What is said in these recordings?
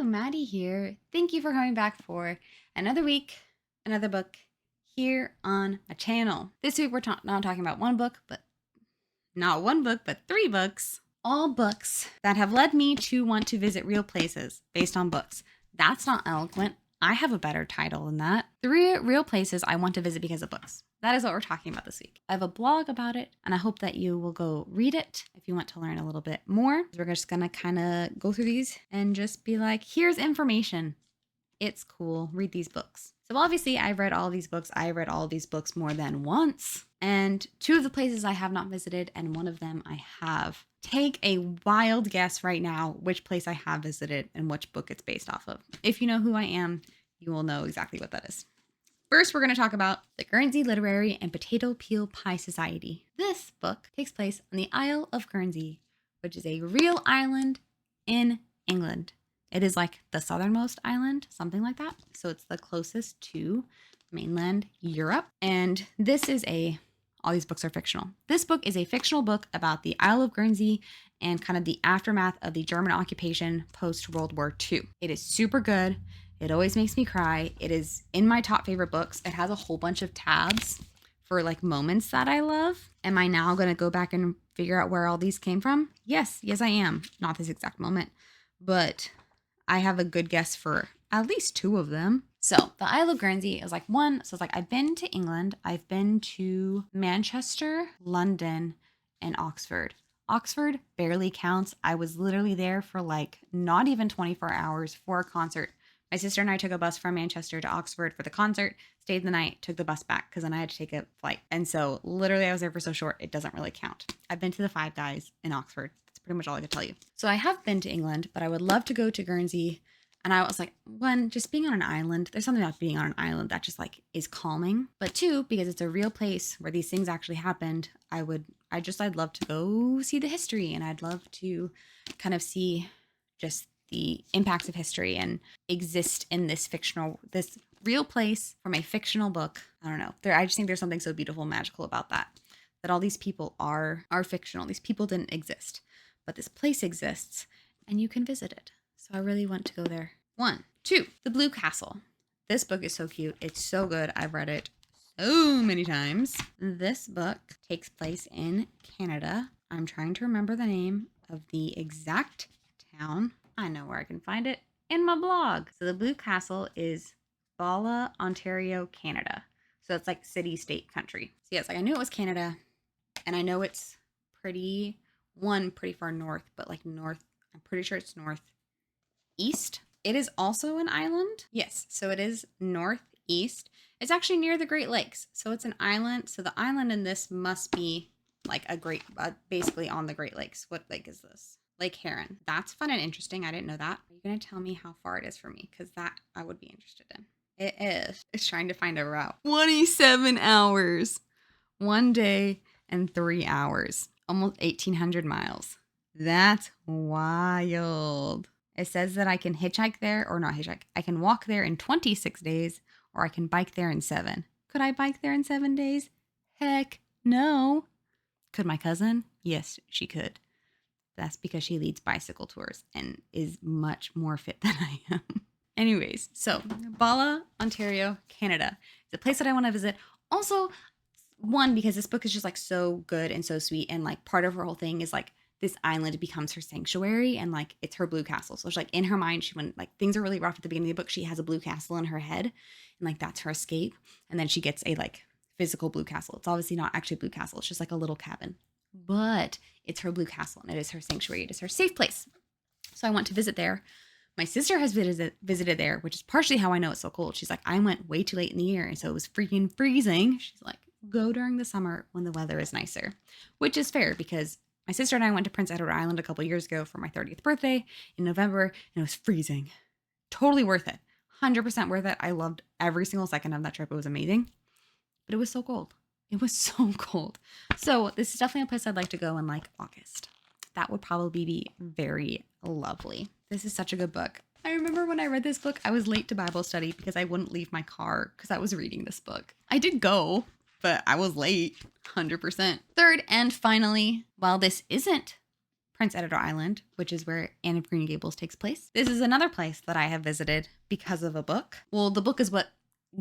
Maddie here. Thank you for coming back for another week, another book here on my channel. This week we're not talking about one book, but not one book, but three books. All books that have led me to want to visit real places based on books. That's not eloquent. I have a better title than that. 3 real places I want to visit because of books. That is what we're talking about this week. I have a blog about it, and I hope that you will go read it if you want to learn a little bit more. We're just gonna kind of go through these and just be like, here's information. It's cool. Read these books. So obviously I've read all these books. I read all these books more than once. And 2 of the places I have not visited, and 1 of them I have. Take a wild guess right now which place I have visited and which book it's based off of. If you know who I am, you will know exactly what that is. First, we're going to talk about the Guernsey Literary and Potato Peel Pie Society. This book takes place on the Isle of Guernsey, which is a real island in England. It is like the southernmost island, something like that. So it's the closest to mainland Europe. And all these books are fictional. This book is a fictional book about the Isle of Guernsey and kind of the aftermath of the German occupation post-World War II. It is super good. It always makes me cry. It is in my top favorite books. It has a whole bunch of tabs for like moments that I love. Am I now going to go back and figure out where all these came from? Yes, I am. Not this exact moment, but I have a good guess for at least 2 of them. So the Isle of Guernsey is like one. So it's like, I've been to England. I've been to Manchester, London, and Oxford. Oxford barely counts. I was literally there for like not even 24 hours for a concert. My sister and I took a bus from Manchester to Oxford for the concert, stayed the night, took the bus back because then I had to take a flight. And so literally I was there for so short, it doesn't really count. I've been to the Five Guys in Oxford. That's pretty much all I could tell you. So I have been to England, but I would love to go to Guernsey. And I was like, 1, just being on an island, there's something about being on an island that just like is calming. But 2, because it's a real place where these things actually happened, I'd love to go see the history, and I'd love to kind of see just the impacts of history and exist in this real place from a fictional book. I don't know. I just think there's something so beautiful and magical about that all these people are fictional. These people didn't exist, but this place exists and you can visit it. So I really want to go there. 1, 2, The Blue Castle. This book is so cute. It's so good. I've read it so many times. This book takes place in Canada. I'm trying to remember the name of the exact town. I know where I can find it in my blog. So the Blue Castle is Bala, Ontario, Canada. So it's like city, state, country. So yeah, it's like I knew it was Canada, and I know it's pretty far north, but like north, I'm pretty sure it's northeast. It is also an island. Yes, so it is northeast. It's actually near the Great Lakes. So it's an island. So the island in this must be like basically on the Great Lakes. What lake is this? Lake Heron. That's fun and interesting. I didn't know that. Are you going to tell me how far it is from me? Because that I would be interested in. It is. It's trying to find a route. 27 hours. 1 day and 3 hours. Almost 1,800 miles. That's wild. It says that I can hitchhike there, or not hitchhike. I can walk there in 26 days, or I can bike there in 7. Could I bike there in 7 days? Heck no. Could my cousin? Yes, she could. That's because she leads bicycle tours and is much more fit than I am. Anyways, so Bala, Ontario, Canada. It's a place that I want to visit. Also, 1, because this book is just like so good and so sweet. And like part of her whole thing is like this island becomes her sanctuary, and like it's her blue castle. So she's like in her mind, when like things are really rough at the beginning of the book, she has a blue castle in her head, and like that's her escape. And then she gets a like physical blue castle. It's obviously not actually a blue castle. It's just like a little cabin. But it's her blue castle, and it is her sanctuary. It is her safe place. So I want to visit there. My sister has visited there, which is partially how I know it's so cold. She's like, I went way too late in the year, and so it was freaking freezing. She's like, go during the summer when the weather is nicer, which is fair because my sister and I went to Prince Edward Island a couple years ago for my 30th birthday in November, and it was freezing. Totally worth it. 100% worth it. I loved every single second of that trip. It was amazing, but it was so cold. It was so cold. So this is definitely a place I'd like to go in like August. That would probably be very lovely. This is such a good book. I remember when I read this book, I was late to Bible study because I wouldn't leave my car because I was reading this book. I did go, but I was late, 100%. Third and finally, while this isn't Prince Edward Island, which is where Anne of Green Gables takes place. This is another place that I have visited because of a book. Well, the book is what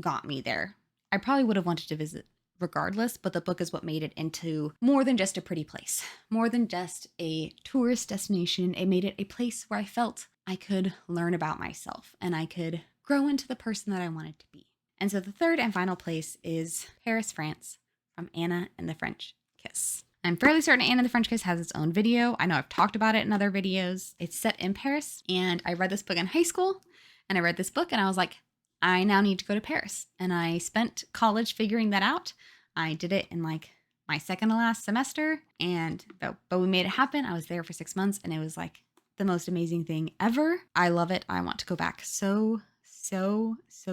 got me there. I probably would have wanted to visit regardless, but the book is what made it into more than just a pretty place, more than just a tourist destination. It made it a place where I felt I could learn about myself and I could grow into the person that I wanted to be. And so the third and final place is Paris, France, from Anna and the French Kiss. I'm fairly certain Anna and the French Kiss has its own video. I know I've talked about it in other videos. It's set in Paris, and I read this book in high school, and I read this book, and I was like, I now need to go to Paris. And I spent college figuring that out. I did it in like my second to last semester, and but we made it happen. I was there for 6 months, and it was like the most amazing thing ever. I love it. I want to go back so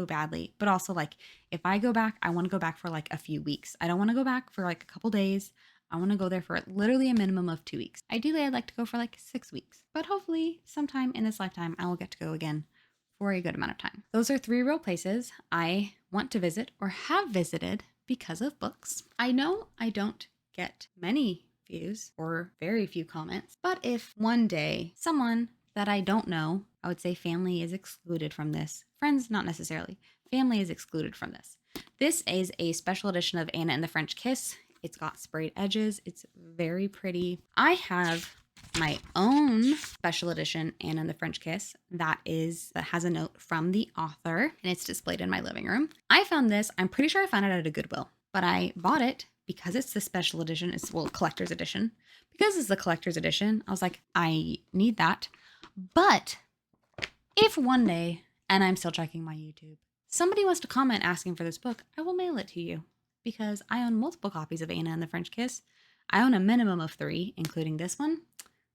badly. But also, like, if I go back, I want to go back for like a few weeks. I don't want to go back for like a couple days. I want to go there for literally a minimum of 2 weeks. Ideally, I'd like to go for like 6 weeks, but hopefully sometime in this lifetime, I will get to go again for a good amount of time. Those are 3 real places I want to visit or have visited because of books. I know I don't get many views or very few comments, but if one day someone that I don't know, I would say family is excluded from this. Friends, not necessarily. Family is excluded from this. This is a special edition of Anna and the French Kiss. It's got sprayed edges. It's very pretty. I have my own special edition Anna and the French Kiss that has a note from the author, and it's displayed in my living room. I found this, I'm pretty sure I found it at a Goodwill, but I bought it because it's the special edition. It's, well, collector's edition. Because it's the collector's edition, I was like, I need that. But if one day, and I'm still checking my YouTube, somebody wants to comment asking for this book, I will mail it to you. Because I own multiple copies of Anna and the French Kiss. I own a minimum of 3, including this one.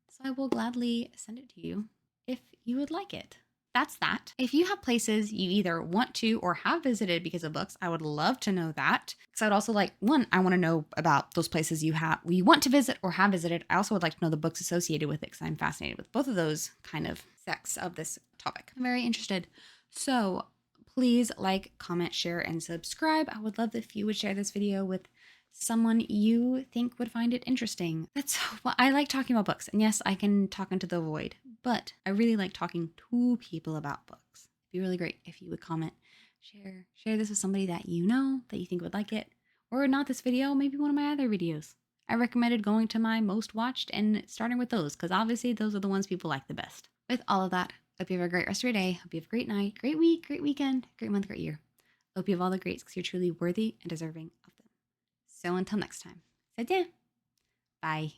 So I will gladly send it to you if you would like it. That's that. If you have places you either want to or have visited because of books, I would love to know that. Because I would also like, one, I want to know about those places you want to visit or have visited. I also would like to know the books associated with it because I'm fascinated with both of those kind of sects of this topic. I'm very interested. So please like, comment, share, and subscribe. I would love if you would share this video with someone you think would find it interesting. That's what I like, talking about books. And yes, I can talk into the void, but I really like talking to people about books. It'd be really great if you would comment, share this with somebody that you know, that you think would like it, or not this video, maybe one of my other videos. I recommended going to my most watched and starting with those, because obviously those are the ones people like the best. With all of that, hope you have a great rest of your day. Hope you have a great night, great week, great weekend, great month, great year. Hope you have all the greats because you're truly worthy and deserving of them. So until next time, c'est bien. Bye.